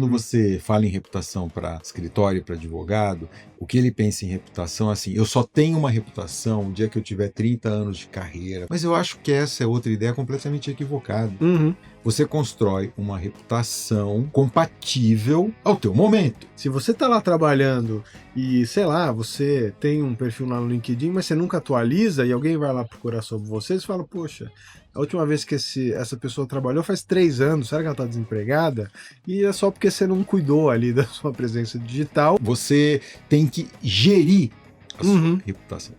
quando você fala em reputação para escritório, para advogado, o que ele pensa em reputação, assim, eu só tenho uma reputação o dia que eu tiver 30 anos de carreira. Mas eu acho que essa é outra ideia completamente equivocada. Uhum. Você constrói uma reputação compatível ao teu momento. Se você tá lá trabalhando e, sei lá, você tem um perfil lá no LinkedIn, mas você nunca atualiza e alguém vai lá procurar sobre você, você fala, poxa, a última vez que essa pessoa trabalhou faz 3 anos, será que ela tá desempregada? E é só porque você não cuidou ali da sua presença digital. Você tem que gerir a sua reputação.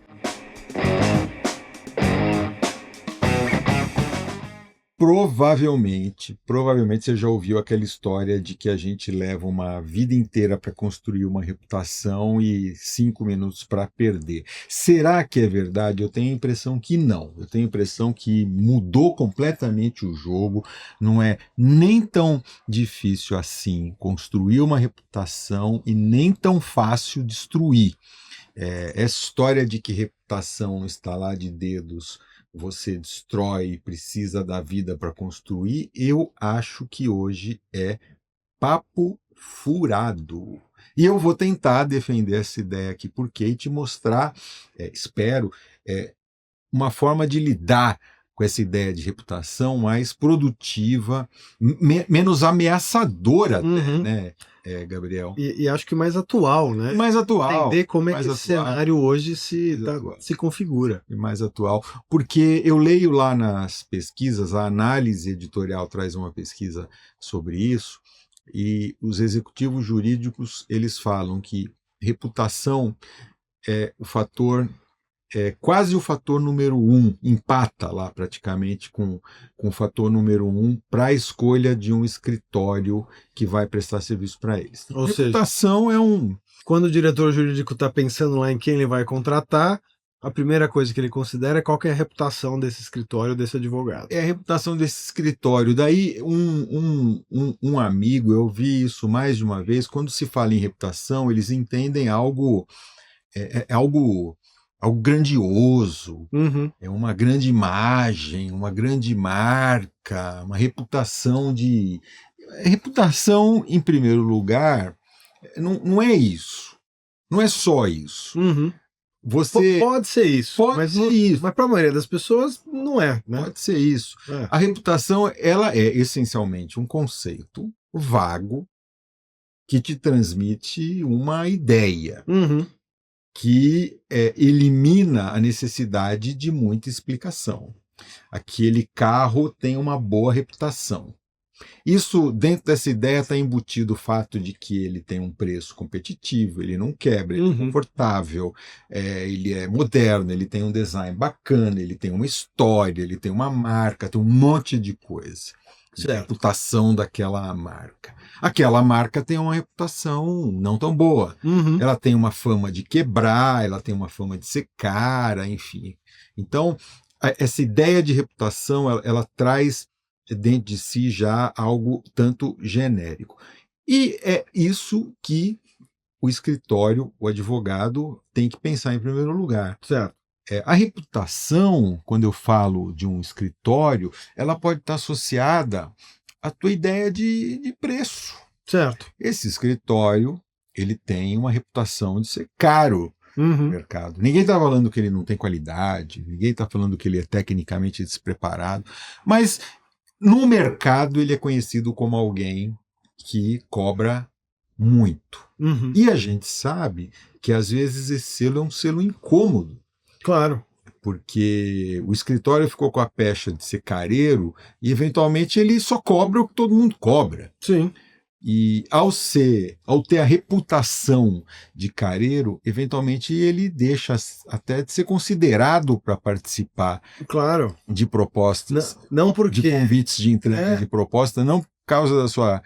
Provavelmente você já ouviu aquela história de que a gente leva uma vida inteira para construir uma reputação e 5 minutos para perder. Será que é verdade? Eu tenho a impressão que não. Eu tenho a impressão que mudou completamente o jogo. Não é nem tão difícil assim construir uma reputação e nem tão fácil destruir. Essa história de que reputação no estalar de dedos você destrói e precisa da vida para construir, eu acho que hoje é papo furado. E eu vou tentar defender essa ideia aqui porque e te mostrar, espero, uma forma de lidar com essa ideia de reputação mais produtiva, menos ameaçadora, né, Gabriel? E acho que mais atual, né? Mais atual. Entender como é que esse cenário hoje se configura. E mais atual. Porque eu leio lá nas pesquisas, a análise editorial traz uma pesquisa sobre isso, e os executivos jurídicos eles falam que reputação é o fator, quase o fator número 1, empata lá praticamente com o fator número 1 para a escolha de um escritório que vai prestar serviço para eles. Ou reputação seja, quando o diretor jurídico está pensando lá em quem ele vai contratar, a primeira coisa que ele considera é qual que é a reputação desse escritório, desse advogado. É a reputação desse escritório. Daí um amigo, eu vi isso mais de uma vez, quando se fala em reputação, eles entendem algo, algo grandioso, é uma grande imagem, uma grande marca, uma reputação de... Reputação, em primeiro lugar, não é isso. Não é só isso. Pode ser isso. Mas para a maioria das pessoas não é, né? Pode ser isso. A reputação, ela é essencialmente um conceito vago que te transmite uma ideia que elimina a necessidade de muita explicação. Aquele carro tem uma boa reputação. Isso, dentro dessa ideia, está embutido o fato de que ele tem um preço competitivo, ele não quebra, ele é confortável, ele é moderno, ele tem um design bacana, ele tem uma história, ele tem uma marca, tem um monte de coisa. De reputação daquela marca. Aquela marca tem uma reputação não tão boa. Ela tem uma fama de quebrar, ela tem uma fama de ser cara, enfim. Então, essa ideia de reputação, ela traz dentro de si já algo tanto genérico. E é isso que o escritório, o advogado, tem que pensar em primeiro lugar. Certo. A reputação, quando eu falo de um escritório, ela pode estar associada à tua ideia de preço. Certo. Esse escritório, ele tem uma reputação de ser caro no mercado. Ninguém está falando que ele não tem qualidade, ninguém está falando que ele é tecnicamente despreparado, mas no mercado ele é conhecido como alguém que cobra muito. E a gente sabe que às vezes esse selo é um selo incômodo. Claro. Porque o escritório ficou com a pecha de ser careiro e eventualmente ele só cobra o que todo mundo cobra. Sim. E ao ter a reputação de careiro, eventualmente ele deixa até de ser considerado para participar, claro, de propostas, não porque... de convites de entrega de proposta, não por causa da sua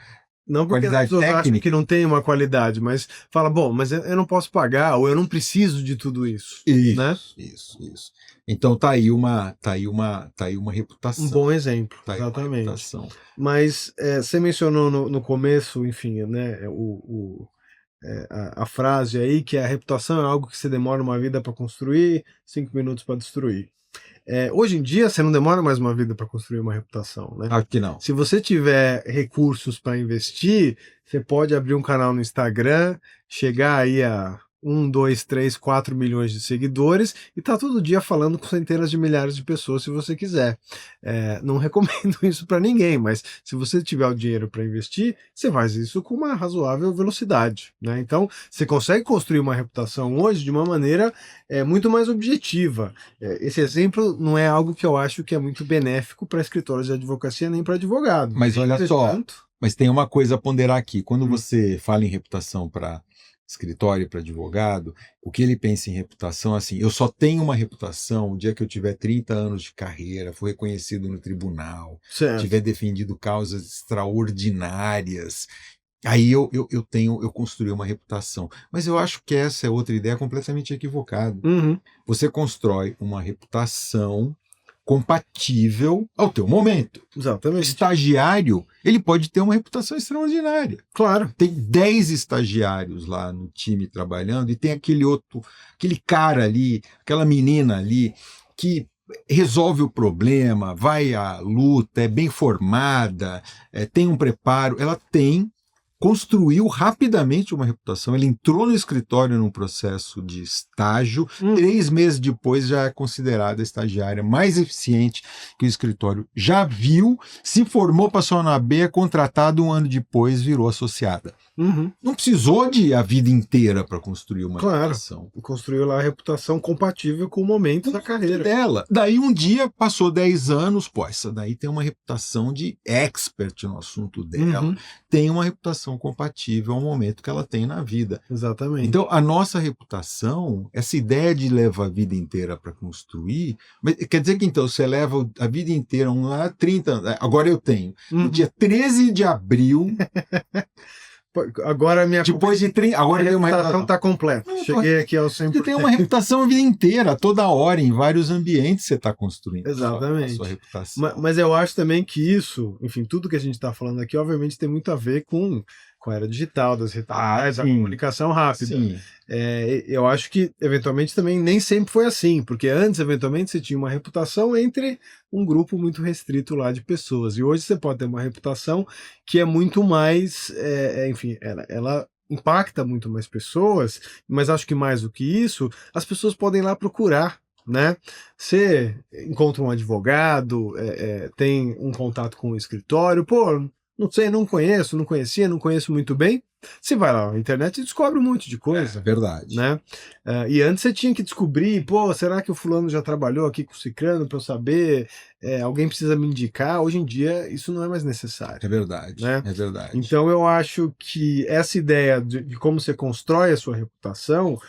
qualidade técnica. Acham que não tem uma qualidade, mas fala, bom, mas eu não posso pagar, ou eu não preciso de tudo isso. Isso, né? isso. Então tá aí uma reputação. Um bom exemplo, tá aí exatamente. Uma reputação. Mas você mencionou no começo, enfim, né, a frase aí que a reputação é algo que você demora uma vida para construir, 5 minutos para destruir. Hoje em dia, você não demora mais uma vida para construir uma reputação, né? Acho que não. Se você tiver recursos para investir, você pode abrir um canal no Instagram, chegar aí a 1, 2, 3, 4 milhões de seguidores e tá todo dia falando com centenas de milhares de pessoas se você quiser. Não recomendo isso para ninguém, mas se você tiver o dinheiro para investir, você faz isso com uma razoável velocidade, né? Então, você consegue construir uma reputação hoje de uma maneira muito mais objetiva. Esse exemplo não é algo que eu acho que é muito benéfico para escritórios de advocacia nem para advogado. Mas olha só, mas tem uma coisa a ponderar aqui. Quando você fala em reputação para escritório e para advogado, o que ele pensa em reputação, assim, eu só tenho uma reputação o dia que eu tiver 30 anos de carreira, for reconhecido no tribunal, tiver defendido causas extraordinárias, aí eu construí uma reputação. Mas eu acho que essa é outra ideia completamente equivocada. Você constrói uma reputação compatível ao teu momento. Exatamente. O estagiário, ele pode ter uma reputação extraordinária. Claro. Tem 10 estagiários lá no time trabalhando e tem aquele cara ali, aquela menina ali que resolve o problema, vai à luta, é bem formada, tem um preparo, ela construiu rapidamente uma reputação. Ele entrou no escritório num processo de estágio, 3 meses depois já é considerada a estagiária mais eficiente que o escritório já viu, se formou, passou na B, é contratado, 1 ano depois virou associada. Não precisou de a vida inteira para construir uma reputação. Construiu lá a reputação compatível com o momento da carreira dela. Daí um dia, passou 10 anos, essa daí tem uma reputação de expert no assunto dela, tem uma reputação compatível ao momento que ela tem na vida. Exatamente. Então, a nossa reputação, essa ideia de levar a vida inteira para construir, quer dizer que então você leva a vida inteira, 30 anos, agora eu tenho. No dia 13 de abril... Agora depois de 30, agora a reputação está completa. Cheguei aqui ao 100%. Você tem uma reputação a vida inteira, toda hora, em vários ambientes você está construindo. Exatamente. A sua reputação. Mas eu acho também que isso, enfim, tudo que a gente está falando aqui, obviamente tem muito a ver com a era digital, das redes sociais, a comunicação rápida. Sim. Eu acho que, eventualmente, também nem sempre foi assim, porque antes, eventualmente, você tinha uma reputação entre um grupo muito restrito lá de pessoas, e hoje você pode ter uma reputação que é muito mais, enfim, ela impacta muito mais pessoas, mas acho que mais do que isso, as pessoas podem ir lá procurar, né? Você encontra um advogado, tem um contato com o escritório, não sei, não conheço muito bem. Você vai lá na internet e descobre um monte de coisa. Verdade. Né? E antes você tinha que descobrir, será que o fulano já trabalhou aqui com o ciclano para eu saber? Alguém precisa me indicar? Hoje em dia isso não é mais necessário. É verdade, né? É verdade. Então eu acho que essa ideia de como você constrói a sua reputação,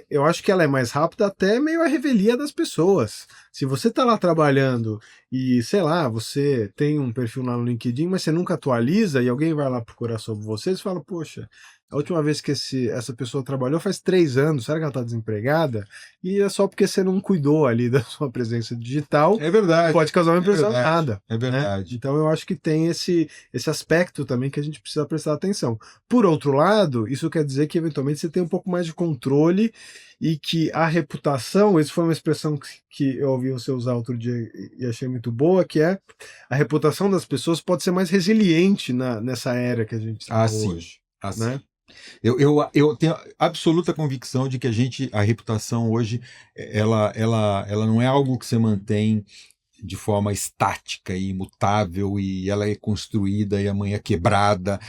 eu acho que ela é mais rápida até meio a revelia das pessoas. Se você está lá trabalhando e, sei lá, você tem um perfil lá no LinkedIn, mas você nunca atualiza e alguém vai lá procurar sobre você fala, poxa, a última vez que essa pessoa trabalhou faz 3 anos, será que ela está desempregada? E é só porque você não cuidou ali da sua presença digital. É verdade. Pode causar uma impressão errada. É verdade. Né? Então eu acho que tem esse aspecto também que a gente precisa prestar atenção. Por outro lado, isso quer dizer que eventualmente você tem um pouco mais de controle e que a reputação, isso foi uma expressão que eu ouvi você usar outro dia e achei muito boa, que é a reputação das pessoas pode ser mais resiliente nessa era que a gente está hoje. Né? Eu tenho absoluta convicção de que a reputação hoje, ela não é algo que você mantém de forma estática e imutável, e ela é construída e amanhã quebrada.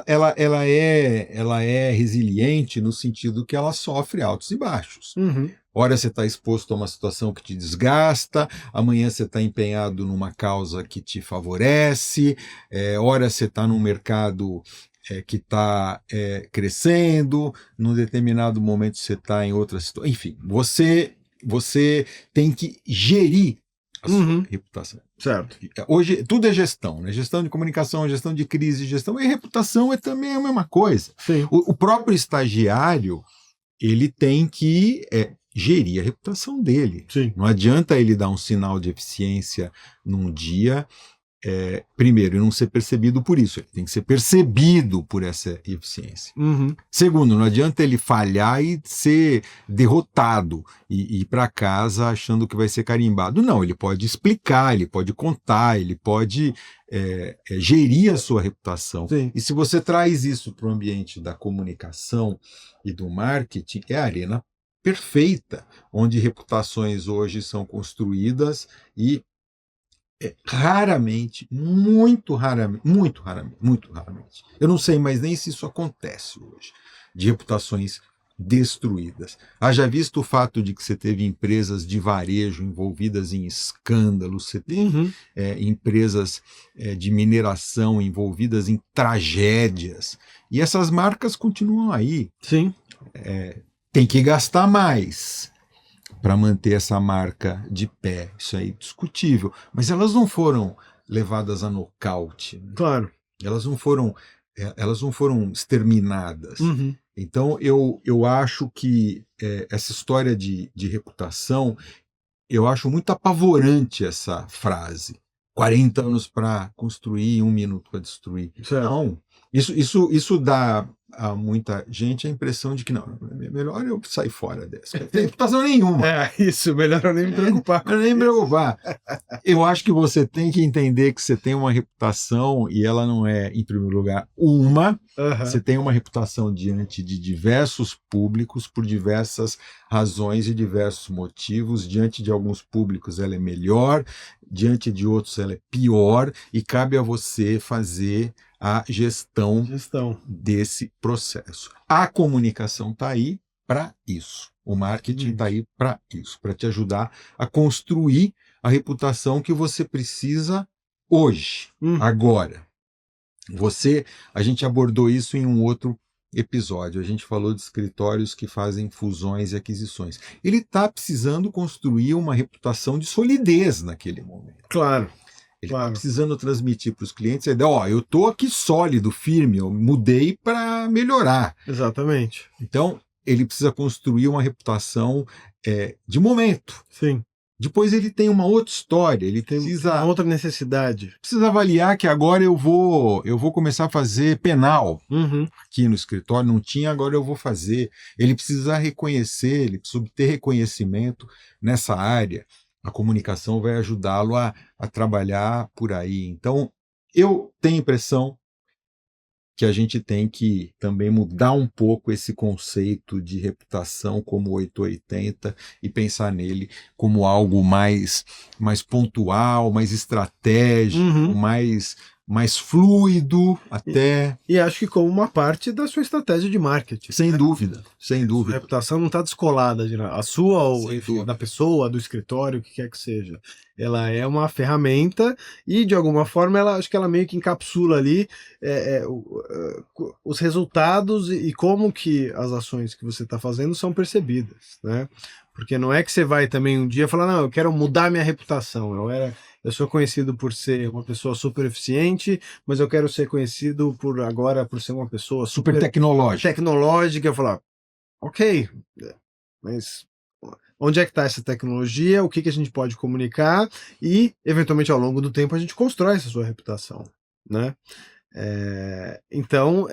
Ela é resiliente no sentido que ela sofre altos e baixos. Ora você está exposto a uma situação que te desgasta, amanhã você está empenhado numa causa que te favorece, ora você está num mercado que está crescendo, num determinado momento você está em outra situação. Enfim, você tem que gerir a sua reputação. Certo. Hoje tudo é gestão, né? Gestão de comunicação, gestão de crise, gestão, e reputação também a mesma coisa. Sim. O próprio estagiário, ele tem que gerir a reputação dele. Sim. Não adianta ele dar um sinal de eficiência num dia primeiro, não ser percebido por isso, ele tem que ser percebido por essa eficiência. Uhum. Segundo, não adianta ele falhar e ser derrotado e ir para casa achando que vai ser carimbado. Não, ele pode explicar, ele pode contar, ele pode gerir a sua reputação. Sim. E se você traz isso para o ambiente da comunicação e do marketing, é a arena perfeita, onde reputações hoje são construídas e raramente, muito raramente, eu não sei mais nem se isso acontece hoje, de reputações destruídas. Haja visto o fato de que você teve empresas de varejo envolvidas em escândalos, você teve empresas de mineração envolvidas em tragédias, e essas marcas continuam aí. Sim. Tem que gastar mais para manter essa marca de pé. Isso aí é discutível. Mas elas não foram levadas a nocaute. Né? Claro. Elas não foram exterminadas. Uhum. Então, eu acho que essa história de reputação, eu acho muito apavorante essa frase. 40 anos para construir, 1 minuto para destruir. Certo. Não. Isso dá a muita gente a impressão de que não, é melhor eu sair fora dessa. Não tem reputação nenhuma. Isso, melhor eu nem me preocupar. Nem me preocupar. Eu acho que você tem que entender que você tem uma reputação e ela não é, em primeiro lugar, uma. Você tem uma reputação diante de diversos públicos, por diversas razões e diversos motivos. Diante de alguns públicos ela é melhor, diante de outros ela é pior, e cabe a você fazer a gestão desse processo. A comunicação está aí para isso. O marketing está aí para isso, para te ajudar a construir a reputação que você precisa hoje, agora. A gente abordou isso em um outro episódio. A gente falou de escritórios que fazem fusões e aquisições. Ele está precisando construir uma reputação de solidez naquele momento. Claro. Ele está precisando transmitir para os clientes a ideia, eu estou aqui sólido, firme, eu mudei para melhorar. Exatamente. Então, ele precisa construir uma reputação de momento. Sim. Depois ele tem uma outra história, ele precisa uma outra necessidade. Precisa avaliar que agora eu vou começar a fazer penal aqui no escritório, não tinha, agora eu vou fazer. Ele precisa reconhecer, ele precisa ter reconhecimento nessa área. A comunicação vai ajudá-lo a trabalhar por aí. Então, eu tenho a impressão que a gente tem que também mudar um pouco esse conceito de reputação como 880 e pensar nele como algo mais pontual, mais estratégico, mais fluido até. E acho que como uma parte da sua estratégia de marketing. Sem dúvida. A reputação não está descolada, a sua ou da pessoa, do escritório, o que quer que seja. Ela é uma ferramenta e, de alguma forma, acho que ela meio que encapsula ali os resultados e como que as ações que você está fazendo são percebidas, né? Porque não é que você vai também um dia falar, não, eu quero mudar minha reputação, eu sou conhecido por ser uma pessoa super eficiente, mas eu quero ser conhecido por ser uma pessoa super tecnológica. Eu falar, ok, mas onde é que está essa tecnologia? O que a gente pode comunicar? E, eventualmente, ao longo do tempo, a gente constrói essa sua reputação, né? Então,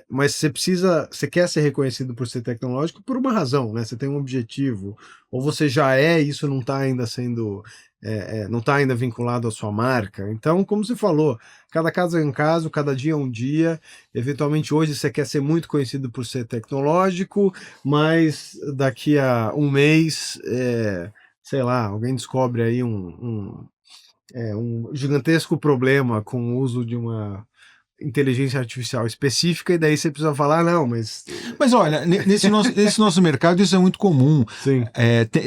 mas você quer ser reconhecido por ser tecnológico por uma razão, né? Você tem um objetivo, ou você já isso não está ainda sendo, não está ainda vinculado à sua marca. Então, como você falou, cada caso é um caso, cada dia é um dia. Eventualmente hoje você quer ser muito conhecido por ser tecnológico, mas daqui a um mês, sei lá, alguém descobre aí um gigantesco problema com o uso de uma inteligência artificial específica, e daí você precisa falar, não, mas olha, nesse nosso mercado isso é muito comum. Sim.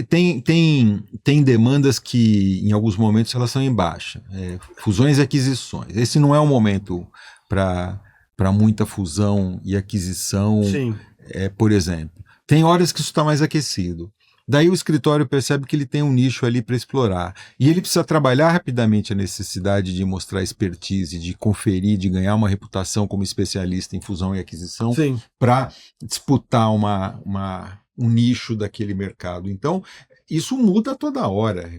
Tem demandas que em alguns momentos elas são em baixa, fusões e aquisições. Esse não é o momento para muita fusão e aquisição. Sim. Por exemplo, tem horas que isso está mais aquecido. Daí o escritório percebe que ele tem um nicho ali para explorar. E ele precisa trabalhar rapidamente a necessidade de mostrar expertise, de conferir, de ganhar uma reputação como especialista em fusão e aquisição para disputar um nicho daquele mercado. Então, isso muda toda hora.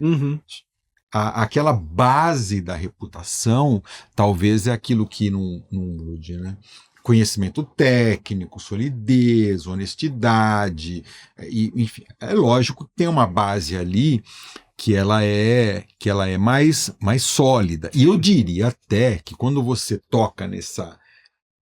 aquela base da reputação talvez é aquilo que não mude, né? Conhecimento técnico, solidez, honestidade, enfim, é lógico que tem uma base ali que ela é mais sólida. E eu diria até que quando você toca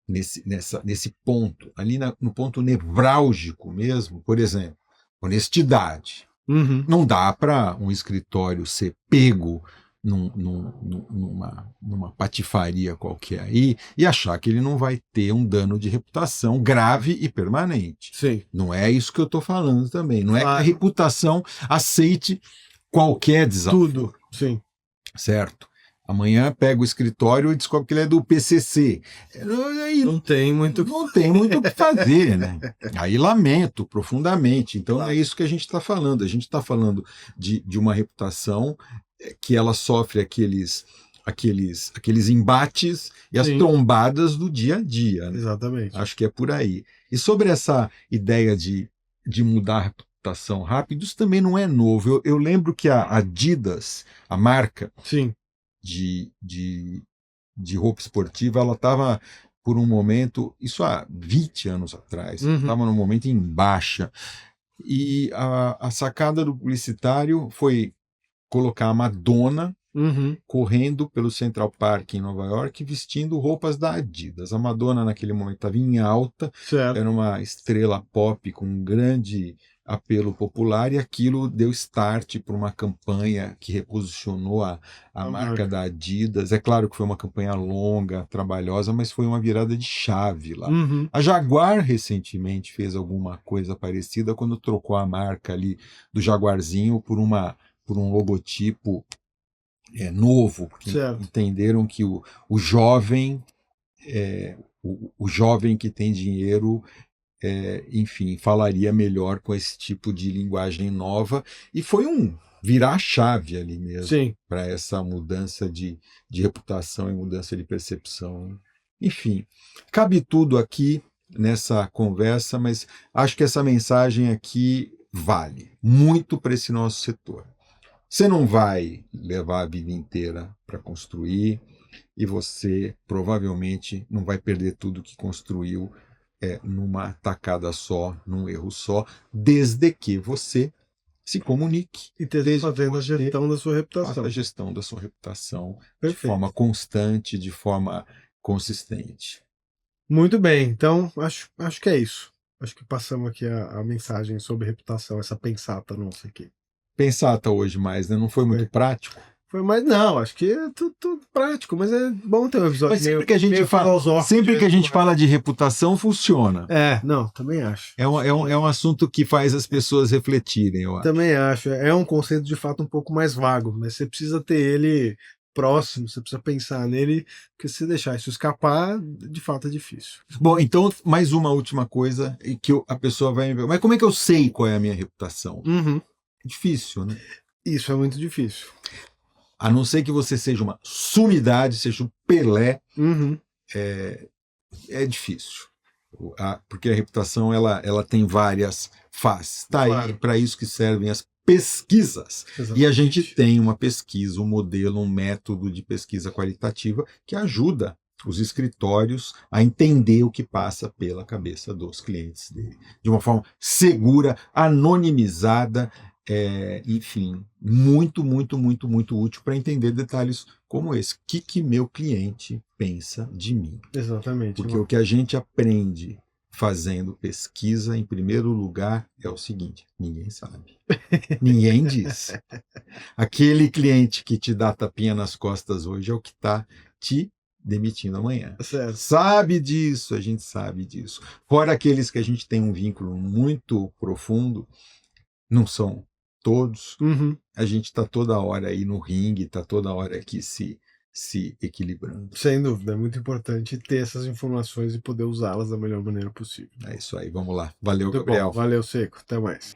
nesse ponto, ali no ponto nevrálgico mesmo, por exemplo, honestidade. Uhum. Não dá para um escritório ser pego numa patifaria qualquer aí e achar que ele não vai ter um dano de reputação grave e permanente. Sim. Não é isso que eu estou falando também. Não é que a reputação aceite qualquer desafio. Tudo, sim. Certo? Amanhã pega o escritório e descobre que ele é do PCC. Aí não tem muito o que fazer, né? Aí lamento profundamente. Então é isso que a gente está falando. A gente está falando de uma reputação que ela sofre aqueles embates e as trombadas do dia a dia. Né? Exatamente. Acho que é por aí. E sobre essa ideia de mudar a reputação rápido, isso também não é novo. Eu lembro que a Adidas, a marca, sim, de roupa esportiva, ela estava por um momento, isso há 20 anos atrás, estava num momento em baixa. E a sacada do publicitário foi colocar a Madonna correndo pelo Central Park em Nova York vestindo roupas da Adidas. A Madonna naquele momento estava em alta, era uma estrela pop com um grande apelo popular e aquilo deu start para uma campanha que reposicionou a marca da Adidas. É claro que foi uma campanha longa, trabalhosa, mas foi uma virada de chave lá. A Jaguar recentemente fez alguma coisa parecida quando trocou a marca ali do Jaguarzinho por um logotipo novo, porque entenderam que o jovem o jovem que tem dinheiro enfim, falaria melhor com esse tipo de linguagem nova, e foi virar a chave ali mesmo para essa mudança de reputação e mudança de percepção. Enfim, cabe tudo aqui nessa conversa, mas acho que essa mensagem aqui vale muito para esse nosso setor. Você não vai levar a vida inteira para construir e você provavelmente não vai perder tudo que construiu numa tacada só, num erro só, desde que você se comunique. E fazendo a gestão da sua reputação. Faça a gestão da sua reputação de forma constante, de forma consistente. Muito bem, então acho que é isso. Acho que passamos aqui a mensagem sobre reputação, essa pensata nossa aqui. Pensata hoje mais, né? Não foi muito prático? Foi mais, não, acho que é tudo prático, mas é bom ter um episódio. Mas sempre que a gente fala de reputação, funciona. Não, também acho. É um assunto que faz as pessoas refletirem, eu acho. Também acho. É um conceito de fato um pouco mais vago, mas você precisa ter ele próximo, você precisa pensar nele, porque se deixar isso escapar, de fato é difícil. Bom, então, mais uma última coisa, que a pessoa vai me ver. Mas como é que eu sei qual é a minha reputação? É difícil, né? Isso é muito difícil. A não ser que você seja uma sumidade, seja um Pelé, é difícil. Porque a reputação ela tem várias faces. Está aí para isso que servem as pesquisas. Exatamente. E a gente tem uma pesquisa, um modelo, um método de pesquisa qualitativa que ajuda os escritórios a entender o que passa pela cabeça dos clientes dele. De uma forma segura, anonimizada, enfim, muito, muito, muito, muito útil para entender detalhes como esse. O que meu cliente pensa de mim? Exatamente. Porque o que a gente aprende fazendo pesquisa, em primeiro lugar, é o seguinte: ninguém sabe. Ninguém diz. Aquele cliente que te dá tapinha nas costas hoje é o que está te demitindo amanhã. Certo. Sabe disso, a gente sabe disso. Fora aqueles que a gente tem um vínculo muito profundo, não são todos, a gente está toda hora aí no ringue, está toda hora aqui se equilibrando. Sem dúvida, é muito importante ter essas informações e poder usá-las da melhor maneira possível. É isso aí, vamos lá. Valeu, muito Gabriel. Bom. Valeu, Seco. Até mais.